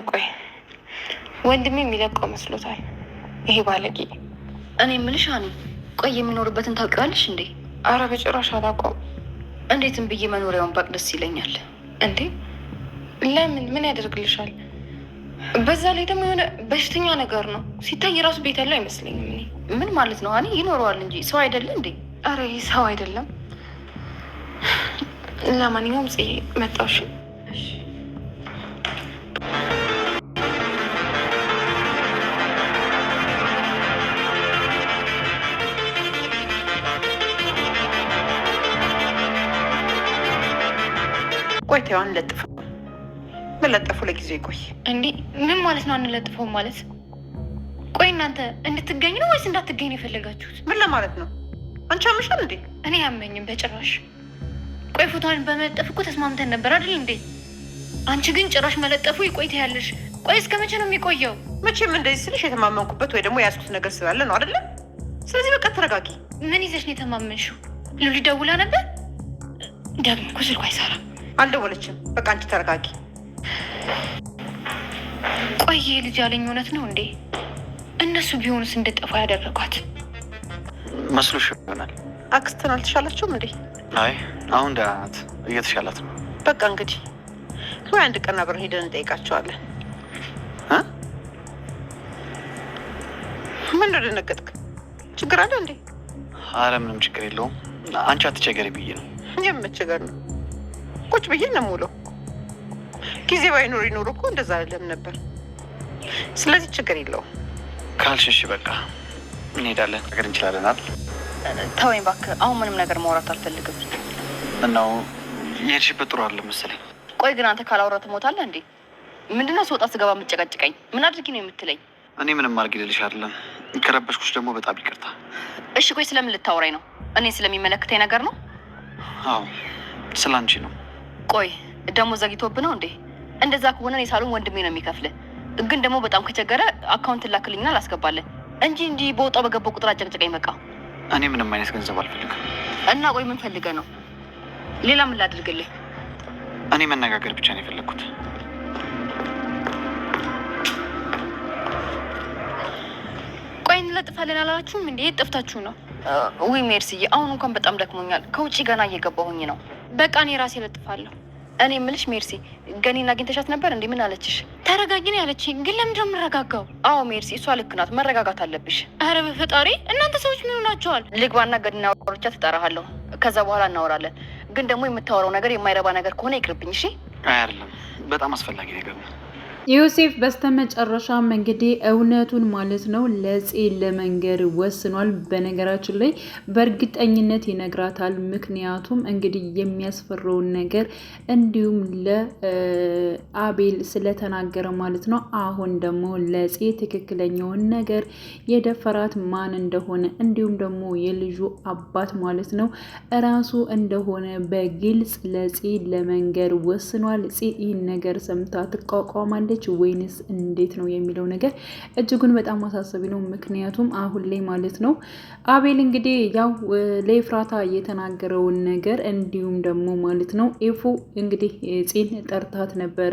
ቆይ ወንድሜ የሚለቀው መስሎታል ይሄ ባለጌ። እኔ የምልሽ አኒ፣ ቆይ የሚኖርበትን ታውቂዋለሽ እንዴ? አረ በጭራሽ አላውቀውም። እንዴትም ብዬ መኖሪያውን ባቅ ደስ ይለኛል። እንዴ ለምን? ምን ያደርግልሻል? በዛ ላይ ደግሞ የሆነ በሽተኛ ነገር ነው ሲታይ፣ ራሱ ቤት ያለው አይመስለኝም። እኔ ምን ማለት ነው አኒ? ይኖረዋል እንጂ ሰው አይደለ እንዴ? አረ ይህ ሰው አይደለም። ለማንኛውም ጽ መጣሽ። ቆይ ተይው፣ አንለጥፈው። መለጠፉ ለጊዜው ይቆይ። እንዴ ምን ማለት ነው አንለጥፈው ማለት? ቆይ እናንተ እንድትገኝ ነው ወይስ እንዳትገኝ ነው የፈለጋችሁት? ምን ለማለት ነው? አንቺ አመሻል እንዴ? እኔ አያመኝም በጭራሽ። ቆይ ፎቶን በመለጠፍ እኮ ተስማምተን ነበር አይደል እንዴ? አንቺ ግን ጭራሽ መለጠፉ ይቆይ ትያለሽ። ቆይ እስከ መቼ ነው የሚቆየው? መቼም እንደዚህ ስልሽ የተማመንኩበት ወይ ደግሞ የያዝኩት ነገር ስላለ ነው አይደለ? ስለዚህ በቃ ተረጋጊ። ምን ይዘሽ ነው የተማመንሽው? ሉሊ ደውላ ነበር? ደግሞ እኮ ስልኳ አይሰራም። አልደወለችም። በቃ አንቺ ተረጋጊ። ቆይ ልጅ ያለኝ እውነት ነው እንዴ? እነሱ ቢሆኑስ እንደጠፋ ያደረጓት መስሎሽ ይሆናል። አክስትን አልተሻላችሁም እንዴ? አይ አሁን ደህና ናት፣ እየተሻላት ነው። በቃ እንግዲህ ወይ አንድ ቀን አብረን ሄደን እንጠይቃቸዋለን። ምን ነው ደነገጥክ? ችግር አለ እንዴ? አረ ምንም ችግር የለውም። አንቺ አትቸገሪ ብዬ ነው። የምትቸገር ነው? ቁጭ ብዬ ነው የምውለው። ጊዜ ባይኖር ይኖር እኮ እንደዛ አይደለም ነበር። ስለዚህ ችግር የለውም ካልሽሽ በቃ እንሄዳለን። ነገር እንችላለን አይደል? ተወኝ እባክህ፣ አሁን ምንም ነገር ማውራት አልፈልግም። እናው የሄድሽበት ጥሩ አይደለም መሰለኝ። ቆይ ግን አንተ ካላወራ ትሞታለህ እንዴ? ምንድነው ስወጣ ስገባ የምትጨቀጭቀኝ? ምን አድርጊ ነው የምትለኝ? እኔ ምንም አድርጊ ልልሽ አይደለም። ከረበሽኩሽ ደግሞ በጣም ይቅርታ። እሺ ቆይ ስለምን ልታወራኝ ነው? እኔ ስለሚመለከተኝ ነገር ነው? አዎ ስለ አንቺ ነው። ቆይ ደግሞ ዘግይቶብህ ነው እንዴ? እንደዛ ከሆነ እኔ ሳሎን ወንድሜ ነው የሚከፍልህ። ግን ደግሞ በጣም ከቸገረ አካውንት ላክልኝና ላስገባለን እንጂ እንዲህ በወጣው በገባው ቁጥር አጨቅጨቀኝ በቃ። እኔ ምንም አይነት ገንዘብ አልፈልግም። እና ቆይ ምን ፈልገህ ነው? ሌላ ምን ላድርግልህ? እኔ መነጋገር ብቻ ነው የፈለግኩት። ቆይ እንለጥፋለን አላላችሁም እንዴ? የት ጠፍታችሁ ነው? ውይ ሜርስዬ፣ አሁን እንኳን በጣም ደክሞኛል። ከውጭ ገና እየገባሁኝ ነው። በቃ እኔ ራሴ እለጥፋለሁ። እኔ የምልሽ ሜርሲ፣ ገኒን አግኝተሻት ነበር እንዴ? ምን አለችሽ? ተረጋጊ ነው ያለችኝ። ግን ለምንድን ነው የምረጋጋው? አዎ ሜርሲ፣ እሷ ልክ ናት። መረጋጋት አለብሽ። አረ በፈጣሪ እናንተ ሰዎች ምን ሆናችኋል? ልግባና ገኒና ወሮቻ ትጠራሃለሁ። ከዛ በኋላ እናወራለን። ግን ደግሞ የምታወራው ነገር የማይረባ ነገር ከሆነ ይቅርብኝ። እሺ? አይደለም፣ በጣም አስፈላጊ ነገር ነው። ዮሴፍ በስተመጨረሻም እንግዲህ እውነቱን ማለት ነው ለጽ ለመንገር ወስኗል። በነገራችን ላይ በእርግጠኝነት ይነግራታል። ምክንያቱም እንግዲህ የሚያስፈራውን ነገር እንዲሁም ለአቤል ስለተናገረ ማለት ነው። አሁን ደግሞ ለጽ ትክክለኛውን ነገር የደፈራት ማን እንደሆነ እንዲሁም ደግሞ የልጁ አባት ማለት ነው እራሱ እንደሆነ በግልጽ ለጽ ለመንገር ወስኗል። ጽ ይህን ነገር ሰምታ ትቋቋማለች ወይንስ እንዴት ነው የሚለው ነገር እጅጉን በጣም አሳሳቢ ነው። ምክንያቱም አሁን ላይ ማለት ነው አቤል እንግዲህ ያው ለኤፍራታ የተናገረውን ነገር እንዲሁም ደግሞ ማለት ነው ኤፉ እንግዲህ ፂን ጠርታት ነበረ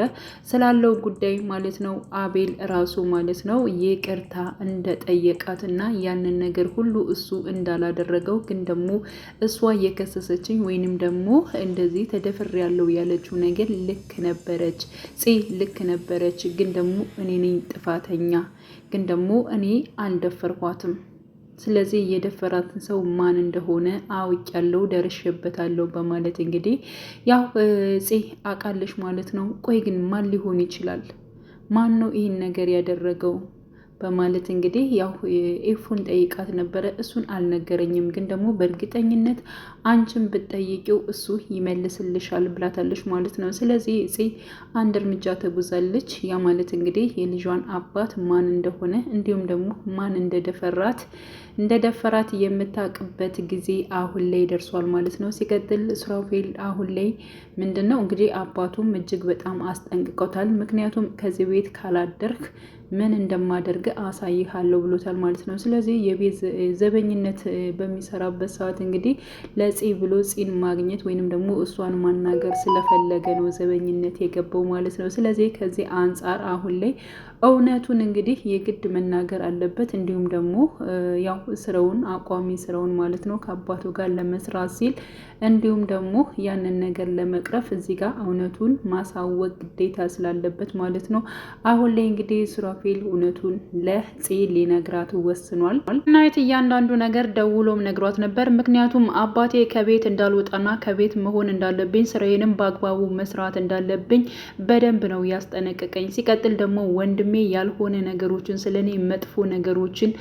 ስላለው ጉዳይ ማለት ነው። አቤል ራሱ ማለት ነው ይቅርታ እንደጠየቃትና ያንን ነገር ሁሉ እሱ እንዳላደረገው ግን ደግሞ እሷ የከሰሰችኝ ወይንም ደግሞ እንደዚህ ተደፍሬያለሁ ያለችው ነገር ልክ ነበረች፣ ፂ ልክ ነበረች ግን ደግሞ እኔ ነኝ ጥፋተኛ፣ ግን ደግሞ እኔ አልደፈርኳትም። ስለዚህ የደፈራትን ሰው ማን እንደሆነ አውቄያለሁ፣ ደርሼበታለሁ በማለት እንግዲህ ያው ጽ አቃለሽ ማለት ነው። ቆይ ግን ማን ሊሆን ይችላል? ማን ነው ይህን ነገር ያደረገው? በማለት እንግዲህ ያው ኤፉን ጠይቃት ነበረ። እሱን አልነገረኝም፣ ግን ደግሞ በእርግጠኝነት አንቺን ብትጠይቂው እሱ ይመልስልሻል ብላታለች ማለት ነው። ስለዚህ እጽ አንድ እርምጃ ተጉዛለች። ያ ማለት እንግዲህ የልጇን አባት ማን እንደሆነ እንዲሁም ደግሞ ማን እንደደፈራት የምታውቅበት ጊዜ አሁን ላይ ደርሷል ማለት ነው። ሲቀጥል ሱራፌል አሁን ላይ ምንድን ነው እንግዲህ አባቱም እጅግ በጣም አስጠንቅቀውታል። ምክንያቱም ከዚህ ቤት ካላደርክ ምን እንደማደርግ አሳይሃለሁ ብሎታል ማለት ነው። ስለዚህ የቤት ዘበኝነት በሚሰራበት ሰዓት እንግዲህ ለጽ ብሎ ጺን ማግኘት ወይንም ደግሞ እሷን ማናገር ስለፈለገ ነው ዘበኝነት የገባው ማለት ነው። ስለዚህ ከዚህ አንጻር አሁን ላይ እውነቱን እንግዲህ የግድ መናገር አለበት። እንዲሁም ደግሞ ያው ስራውን አቋሚ ስራውን ማለት ነው ከአባቱ ጋር ለመስራት ሲል እንዲሁም ደግሞ ያንን ነገር ለመቅረፍ እዚህ ጋር እውነቱን ማሳወቅ ግዴታ ስላለበት ማለት ነው። አሁን ላይ እንግዲህ ሱራፌል እውነቱን ለጽ ሊነግራት ወስኗል። ናይት እያንዳንዱ ነገር ደውሎም ነግሯት ነበር። ምክንያቱም አባቴ ከቤት እንዳልወጣና ከቤት መሆን እንዳለብኝ ስራዬንም በአግባቡ መስራት እንዳለብኝ በደንብ ነው ያስጠነቀቀኝ። ሲቀጥል ደግሞ ወንድሜ ያልሆነ ነገሮችን ስለኔ መጥፎ ነገሮችን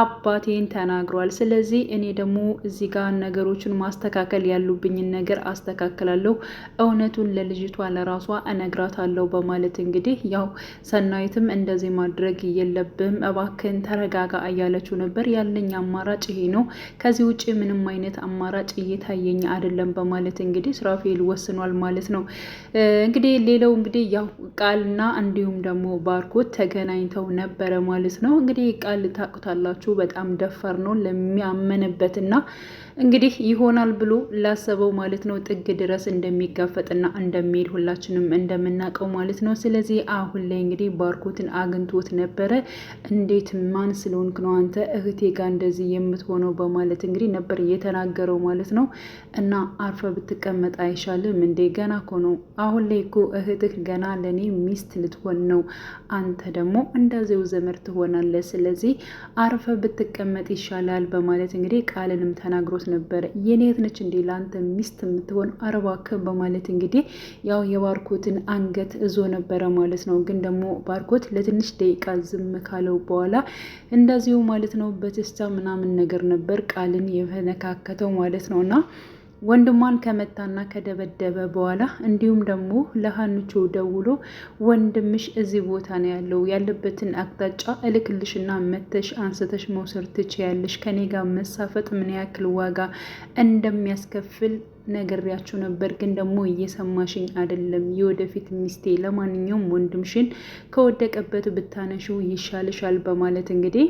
አባቴን ተናግሯል። ስለዚህ እኔ ደግሞ እዚህ ጋር ነገሮችን ማስተካከል ያሉብኝን ነገር አስተካክላለሁ፣ እውነቱን ለልጅቷ ለራሷ እነግራታለሁ በማለት እንግዲህ ያው ሰናይትም እንደዚህ ማድረግ የለብም እባክን ተረጋጋ እያለችው ነበር። ያለኝ አማራጭ ይሄ ነው፣ ከዚህ ውጭ ምንም አይነት አማራጭ እየታየኝ አይደለም በማለት እንግዲህ ሱራፌል ወስኗል ማለት ነው። እንግዲህ ሌላው እንግዲህ ያው ቃልና እንዲሁም ደግሞ ባርኮት ተገናኝተው ነበረ ማለት ነው። እንግዲህ ቃል ታውቁታላችሁ፣ በጣም ደፋር ነው ለሚያመንበትና እንግዲህ ይሆናል ብሎ ላሰበው ማለት ነው ጥግ ድረስ እንደሚጋፈጥና እንደሚሄድ ሁላችንም እንደምናውቀው ማለት ነው። ስለዚህ አሁን ላይ እንግዲህ ባርኮትን አግኝቶት ነበረ። እንዴት ማን ስለሆንክ ነው አንተ እህቴ ጋር እንደዚህ የምትሆነው በማለት እንግዲህ ነበር የተናገረው ማለት ነው። እና አርፈ ብትቀመጥ አይሻልም እንዴ? ገና እኮ ነው አሁን ላይ እኮ እህትህ ገና ለእኔ ሚስት ልትሆን ነው፣ አንተ ደግሞ እንደዚው ዘመድ ትሆናለህ። ስለዚህ አርፈ ብትቀመጥ ይሻላል በማለት እንግዲህ ቃልንም ተናግሮ ነበረ። የኔ እህት ነች እንዴ ለአንተ ሚስት የምትሆን አረባከ በማለት እንግዲህ ያው የባርኮትን አንገት እዞ ነበረ ማለት ነው። ግን ደግሞ ባርኮት ለትንሽ ደቂቃ ዝም ካለው በኋላ እንደዚሁ ማለት ነው በትስታ ምናምን ነገር ነበር ቃልን የፈነካከተው ማለት ነው። እና ወንድሟን ከመታና ከደበደበ በኋላ እንዲሁም ደግሞ ለሀንቾ ደውሎ ወንድምሽ እዚህ ቦታ ነው ያለው፣ ያለበትን አቅጣጫ እልክልሽና መተሽ አንስተሽ መውሰድ ትችያለሽ፣ ከኔ ጋር መሳፈጥ ምን ያክል ዋጋ እንደሚያስከፍል ነግሬያችሁ ነበር፣ ግን ደግሞ እየሰማሽኝ አይደለም የወደፊት ሚስቴ። ለማንኛውም ወንድምሽን ከወደቀበት ብታነሺው ይሻልሻል በማለት እንግዲህ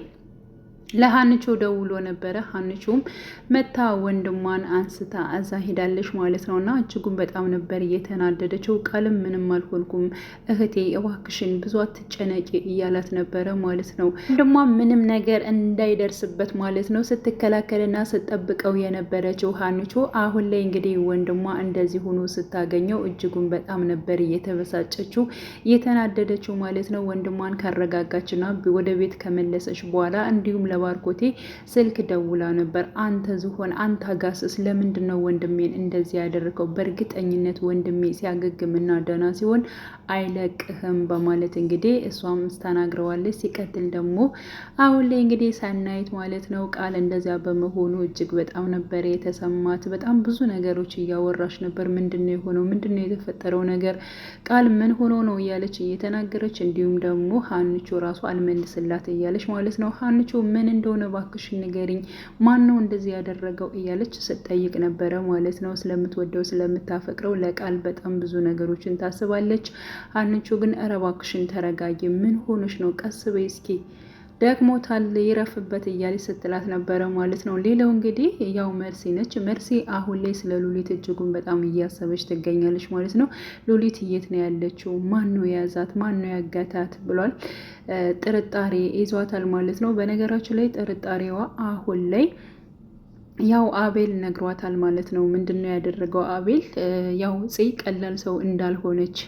ለሀንቾ ደውሎ ነበረ። ሀንቾም መታ ወንድሟን አንስታ እዛ ሄዳለች ማለት ነው። እና እጅጉን በጣም ነበር እየተናደደችው። ቃልም ምንም አልሆንኩም እህቴ እባክሽን ብዙ አትጨነቂ እያላት ነበረ ማለት ነው። ወንድሟ ምንም ነገር እንዳይደርስበት ማለት ነው ስትከላከልና ስትጠብቀው የነበረችው ሀንቾ አሁን ላይ እንግዲህ ወንድሟ እንደዚህ ሆኖ ስታገኘው እጅጉን በጣም ነበር እየተበሳጨችው የተናደደችው ማለት ነው። ወንድሟን ካረጋጋችና ወደ ቤት ከመለሰች በኋላ እንዲሁም ባርኮቴ ስልክ ደውላ ነበር። አንተ ዝሆን አንተ አጋስስ ለምንድን ነው ወንድሜን እንደዚህ ያደረገው? በእርግጠኝነት ወንድሜ ሲያገግምና ደህና ሲሆን አይለቅህም በማለት እንግዲህ እሷም ተናግረዋለች። ሲቀጥል ደግሞ አሁን ላይ እንግዲህ ሰናይት ማለት ነው ቃል እንደዚያ በመሆኑ እጅግ በጣም ነበር የተሰማት። በጣም ብዙ ነገሮች እያወራች ነበር። ምንድን ነው የሆነው? ምንድን ነው የተፈጠረው ነገር? ቃል ምን ሆኖ ነው እያለች እየተናገረች እንዲሁም ደግሞ ሀንቾ ራሱ አልመልስላት እያለች ማለት ነው። ሀንቾ ምን እንደሆነ ባክሽ ንገሪኝ፣ ማን ነው እንደዚህ ያደረገው እያለች ስትጠይቅ ነበረ ማለት ነው። ስለምትወደው ስለምታፈቅረው ለቃል በጣም ብዙ ነገሮችን ታስባለች። ሀንቾ ግን ኧረ ባክሽን ተረጋጊ፣ ምን ሆነሽ ነው? ቀስ በይ እስኪ ደክሞታል ይረፍበት እያለች ስትላት ነበረ ማለት ነው። ሌላው እንግዲህ ያው መርሲ ነች። መርሲ አሁን ላይ ስለ ሉሊት እጅጉን በጣም እያሰበች ትገኛለች ማለት ነው። ሉሊት የት ነው ያለችው? ማን ነው የያዛት? ማን ነው ያጋታት? ብሏል ጥርጣሬ ይዟታል ማለት ነው። በነገራችን ላይ ጥርጣሬዋ አሁን ላይ ያው አቤል ነግሯታል ማለት ነው። ምንድነው ያደረገው አቤል? ያው ጽይ ቀላል ሰው እንዳልሆነች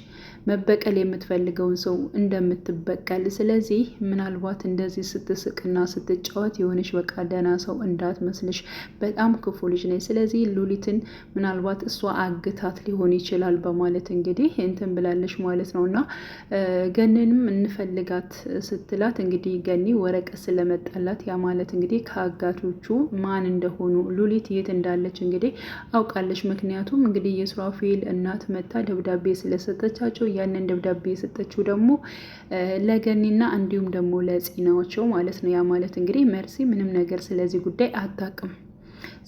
መበቀል የምትፈልገውን ሰው እንደምትበቀል፣ ስለዚህ ምናልባት እንደዚህ ስትስቅና ስትጫወት የሆነች በቃ ደህና ሰው እንዳትመስልሽ፣ በጣም ክፉ ልጅ ነች። ስለዚህ ሉሊትን ምናልባት እሷ አግታት ሊሆን ይችላል በማለት እንግዲህ እንትን ብላለች ማለት ነው። እና ገንንም እንፈልጋት ስትላት እንግዲህ ገኒ ወረቀት ስለመጣላት ያ ማለት እንግዲህ ከአጋቶቹ ማን እንደሆኑ ሉሊት የት እንዳለች እንግዲህ አውቃለች። ምክንያቱም እንግዲህ የሱራፌል እናት መታ ደብዳቤ ስለሰጠቻቸው ያንን ደብዳቤ የሰጠችው ደግሞ ለገኒና እንዲሁም ደግሞ ለጽናቸው ማለት ነው። ያ ማለት እንግዲህ መርሲ ምንም ነገር ስለዚህ ጉዳይ አታውቅም።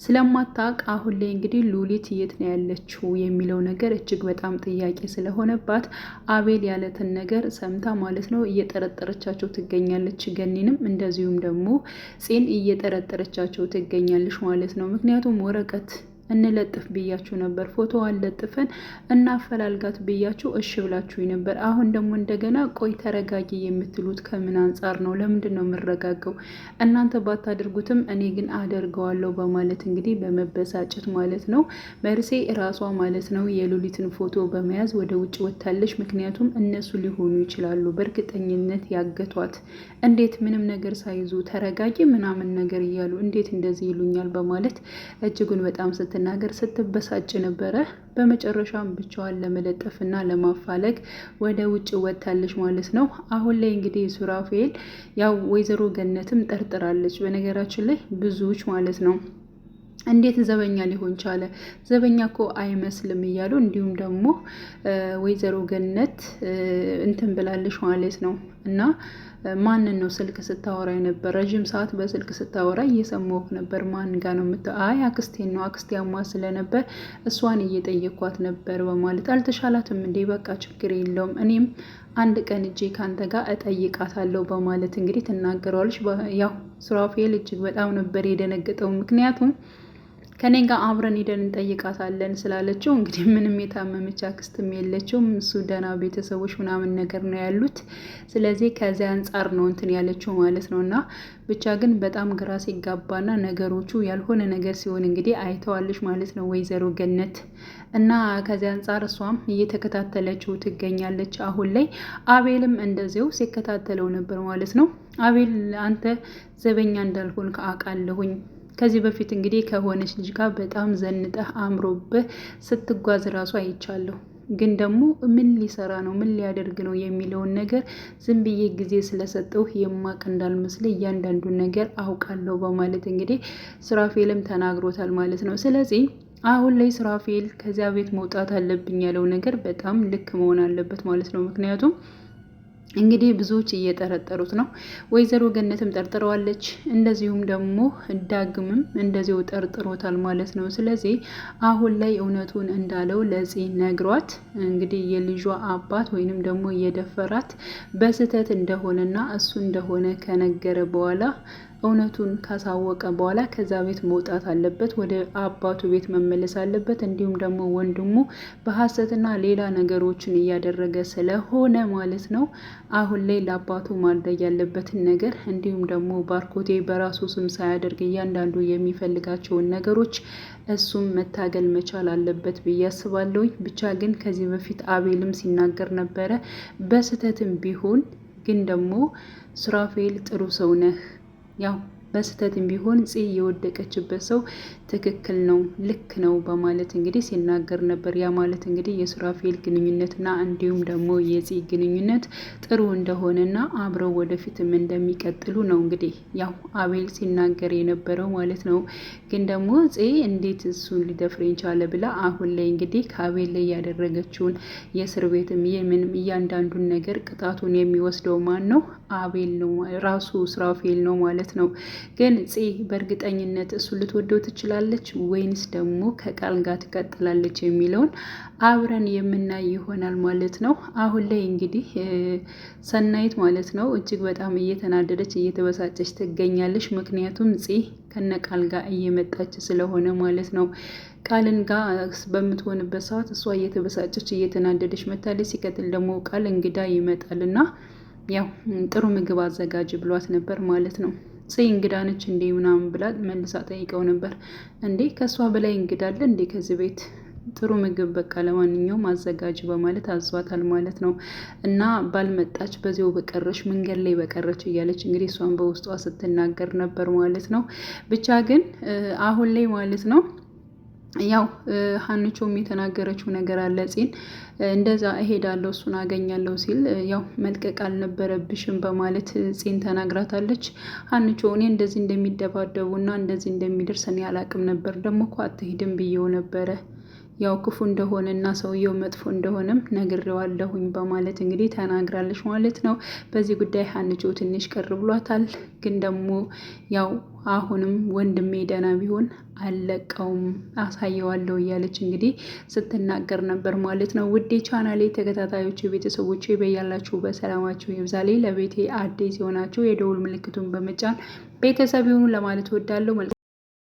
ስለማታውቅ አሁን ላይ እንግዲህ ሉሊት የት ነው ያለችው የሚለው ነገር እጅግ በጣም ጥያቄ ስለሆነባት አቤል ያለትን ነገር ሰምታ ማለት ነው እየጠረጠረቻቸው ትገኛለች። ገኒንም እንደዚሁም ደግሞ ፄን እየጠረጠረቻቸው ትገኛለች ማለት ነው። ምክንያቱም ወረቀት እንለጥፍ ብያችሁ ነበር፣ ፎቶ አለጥፈን እናፈላልጋት ብያችሁ እሺ ብላችሁ ነበር። አሁን ደግሞ እንደገና ቆይ ተረጋጊ የምትሉት ከምን አንጻር ነው? ለምንድን ነው የምረጋገው? እናንተ ባታደርጉትም እኔ ግን አደርገዋለሁ በማለት እንግዲህ በመበሳጨት ማለት ነው መርሴ እራሷ ማለት ነው የሉሊትን ፎቶ በመያዝ ወደ ውጭ ወጥታለች። ምክንያቱም እነሱ ሊሆኑ ይችላሉ በእርግጠኝነት ያገቷት። እንዴት ምንም ነገር ሳይዙ ተረጋጊ ምናምን ነገር እያሉ እንዴት እንደዚህ ይሉኛል በማለት እጅጉን በጣም ስትናገር ስትበሳጭ ነበረ። በመጨረሻም ብቻዋን ለመለጠፍና ለማፋለግ ወደ ውጭ ወጥታለች ማለት ነው። አሁን ላይ እንግዲህ ሱራፌል ያው ወይዘሮ ገነትም ጠርጥራለች። በነገራችን ላይ ብዙዎች ማለት ነው እንዴት ዘበኛ ሊሆን ቻለ? ዘበኛ እኮ አይመስልም እያሉ እንዲሁም ደግሞ ወይዘሮ ገነት እንትን ብላለች ማለት ነው። እና ማንን ነው ስልክ ስታወራ ነበር? ረዥም ሰዓት በስልክ ስታወራ እየሰማሁህ ነበር። ማን ጋ ነው አይ አክስቴን ነው፣ አክስቴ ያሟ ስለነበር እሷን እየጠየኳት ነበር በማለት አልተሻላትም እንዴ? በቃ ችግር የለውም እኔም አንድ ቀን እጄ ካንተ ጋር እጠይቃታለሁ በማለት እንግዲህ ትናገረዋለች። ያው ሱራፌል እጅግ በጣም ነበር የደነገጠው። ምክንያቱም ከኔ ጋር አብረን ሄደን እንጠይቃታለን ስላለችው እንግዲህ ምንም የታመመች አክስትም የለችውም። እሱ ደህና ቤተሰቦች ምናምን ነገር ነው ያሉት። ስለዚህ ከዚያ አንጻር ነው እንትን ያለችው ማለት ነው። እና ብቻ ግን በጣም ግራ ሲጋባና ነገሮቹ ያልሆነ ነገር ሲሆን እንግዲህ አይተዋለች ማለት ነው ወይዘሮ ገነት። እና ከዚያ አንጻር እሷም እየተከታተለችው ትገኛለች። አሁን ላይ አቤልም እንደዚው ሲከታተለው ነበር ማለት ነው። አቤል አንተ ዘበኛ እንዳልሆን አውቃለሁኝ። ከዚህ በፊት እንግዲህ ከሆነች ልጅ ጋር በጣም ዘንጠህ አምሮብህ ስትጓዝ ራሱ አይቻለሁ። ግን ደግሞ ምን ሊሰራ ነው ምን ሊያደርግ ነው የሚለውን ነገር ዝም ብዬ ጊዜ ስለሰጠው የማቅ እንዳልመስል እያንዳንዱን ነገር አውቃለሁ በማለት እንግዲህ ሱራፌልም ተናግሮታል ማለት ነው። ስለዚህ አሁን ላይ ሱራፌል ከዚያ ቤት መውጣት አለብኝ ያለው ነገር በጣም ልክ መሆን አለበት ማለት ነው። ምክንያቱም እንግዲህ ብዙዎች እየጠረጠሩት ነው። ወይዘሮ ገነትም ጠርጥረዋለች፣ እንደዚሁም ደግሞ ዳግምም እንደዚሁ ጠርጥሮታል ማለት ነው። ስለዚህ አሁን ላይ እውነቱን እንዳለው ለፂ ነግሯት እንግዲህ የልጇ አባት ወይንም ደግሞ የደፈራት በስህተት እንደሆነና እሱ እንደሆነ ከነገረ በኋላ እውነቱን ካሳወቀ በኋላ ከዛ ቤት መውጣት አለበት፣ ወደ አባቱ ቤት መመለስ አለበት። እንዲሁም ደግሞ ወንድሙ በሐሰትና ሌላ ነገሮችን እያደረገ ስለሆነ ማለት ነው አሁን ላይ ለአባቱ ማድረግ ያለበትን ነገር እንዲሁም ደግሞ ባርኮቴ በራሱ ስም ሳያደርግ እያንዳንዱ የሚፈልጋቸውን ነገሮች እሱም መታገል መቻል አለበት ብዬ አስባለሁ። ብቻ ግን ከዚህ በፊት አቤልም ሲናገር ነበረ፣ በስህተትም ቢሆን ግን ደግሞ ሱራፌል ጥሩ ሰው ነህ፣ ያው በስህተትም ቢሆን ጽ የወደቀችበት ሰው ትክክል ነው ልክ ነው በማለት እንግዲህ ሲናገር ነበር። ያ ማለት እንግዲህ የሱራፌል ግንኙነትና እንዲሁም ደግሞ የጽ ግንኙነት ጥሩ እንደሆነና አብረው ወደፊትም እንደሚቀጥሉ ነው እንግዲህ ያው አቤል ሲናገር የነበረው ማለት ነው። ግን ደግሞ ጽ እንዴት እሱን ሊደፍረኝ ቻለ ብላ አሁን ላይ እንግዲህ ከአቤል ላይ ያደረገችውን የእስር ቤትም የምንም እያንዳንዱን ነገር ቅጣቱን የሚወስደው ማን ነው? አቤል ነው፣ ራሱ ሱራፌል ነው ማለት ነው። ግን ጽ በእርግጠኝነት እሱ ልትወደው ትችላለች ወይንስ ደግሞ ከቃል ጋር ትቀጥላለች የሚለውን አብረን የምናይ ይሆናል ማለት ነው። አሁን ላይ እንግዲህ ሰናይት ማለት ነው እጅግ በጣም እየተናደደች እየተበሳጨች ትገኛለች። ምክንያቱም ጽ ከነቃል ጋር እየመጣች ስለሆነ ማለት ነው። ቃልን ጋር በምትሆንበት ሰዓት እሷ እየተበሳጨች እየተናደደች መታለች። ሲቀጥል ደግሞ ቃል እንግዳ ይመጣልና ያው ጥሩ ምግብ አዘጋጅ ብሏት ነበር ማለት ነው። ጽ እንግዳ ነች እንዴ ምናምን ብላ መልሳ ጠይቀው ነበር። እንዴ ከእሷ በላይ እንግዳ አለ እንዴ ከዚህ ቤት? ጥሩ ምግብ በቃ ለማንኛውም አዘጋጅ በማለት አዟታል ማለት ነው። እና ባልመጣች በዚያው በቀረች መንገድ ላይ በቀረች እያለች እንግዲህ እሷን በውስጧ ስትናገር ነበር ማለት ነው። ብቻ ግን አሁን ላይ ማለት ነው ያው ሀንቾም የተናገረችው ነገር አለ። ፂን እንደዛ እሄዳለሁ እሱን አገኛለሁ ሲል ያው መልቀቅ አልነበረብሽም በማለት ፂን ተናግራታለች። ሀንቾ እኔ እንደዚህ እንደሚደባደቡና እንደዚህ እንደሚደርስ እኔ አላቅም ነበር፣ ደግሞ እኮ አትሄድም ብዬው ነበረ ያው ክፉ እንደሆነ እና ሰውየው መጥፎ እንደሆነም ነግሬዋለሁኝ በማለት እንግዲህ ተናግራለች ማለት ነው። በዚህ ጉዳይ ሀንቾ ትንሽ ቅር ብሏታል። ግን ደግሞ ያው አሁንም ወንድሜ ደህና ቢሆን አልለቀውም አሳየዋለሁ እያለች እንግዲህ ስትናገር ነበር ማለት ነው። ውዴ ቻናሌ ተከታታዮች ቤተሰቦች በያላችሁ በሰላማችሁ ይብዛልኝ። ለቤቴ አዲስ የሆናችሁ የደውል ምልክቱን በመጫን ቤተሰብ ይሁኑ ለማለት እወዳለሁ።